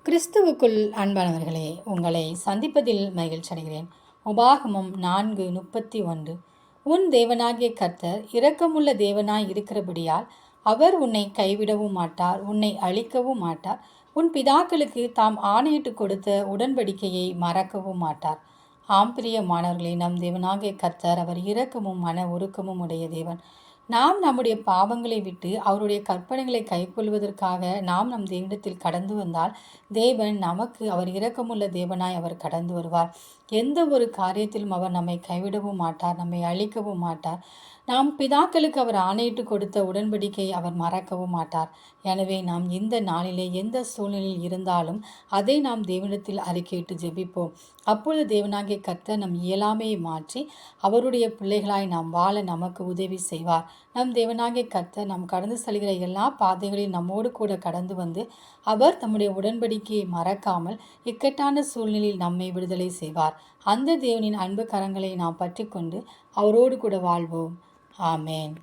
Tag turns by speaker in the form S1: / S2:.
S1: கிறிஸ்துவுக்குள் அன்பானவர்களே, உங்களை சந்திப்பதில் மகிழ்ச்சி அடைகிறேன். உபாகமம் 4:31. உன் தேவனாகிய கர்த்தர் இரக்கமுள்ள தேவனாய் இருக்கிறபடியால் அவர் உன்னை கைவிடவும் மாட்டார், உன்னை அழிக்கவும் மாட்டார். உன் பிதாக்களுக்கு தாம் ஆணையிட்டு கொடுத்த உடன்படிக்கையை மறக்கவும் மாட்டார். பிரியமானவர்களே, நம் தேவனாகிய கர்த்தர் அவர் இரக்கமும் மன உருக்கமும் உடைய தேவன். நாம் நம்முடைய பாவங்களை விட்டு அவருடைய கற்பனைகளை கைக்கொள்வதற்காக நாம் நம் தேவனிடத்தில் கடந்து வந்தால் தேவன் நமக்கு அவர் இரக்கமுள்ள தேவனாய் அவர் கடந்து வருவார். எந்த ஒரு காரியத்திலும் அவர் நம்மை கைவிடவும் மாட்டார், நம்மை அழிக்கவும் மாட்டார். நாம் பிதாக்களுக்கு அவர் ஆணையிட்டு கொடுத்த உடன்படிக்கை அவர் மறக்கவும் மாட்டார். எனவே நாம் இந்த நாளிலே எந்த சூழ்நிலையில் இருந்தாலும் அதை நாம் தேவனிடத்தில் அறிக்கையிட்டு ஜெபிப்போம். அப்பொழுது தேவனாகிய கர்த்தர் நம் இயலாமையை மாற்றி அவருடைய பிள்ளைகளாய் நாம் வாழ நமக்கு உதவி செய்வார். நம் தேவனாகிய கர்த்தர் நாம் கடந்து செல்கிற எல்லா பாதைகளையும் நம்மோடு கூட கடந்து வந்து அவர் தம்முடைய உடன்படிக்கையை மறக்காமல் இக்கட்டான சூழ்நிலையில் நம்மை விடுதலை செய்வார். அந்த தேவனின் அன்பு கரங்களை நாம் பற்றி கொண்டு அவரோடு கூட வாழ்வோம். ஆமேன்.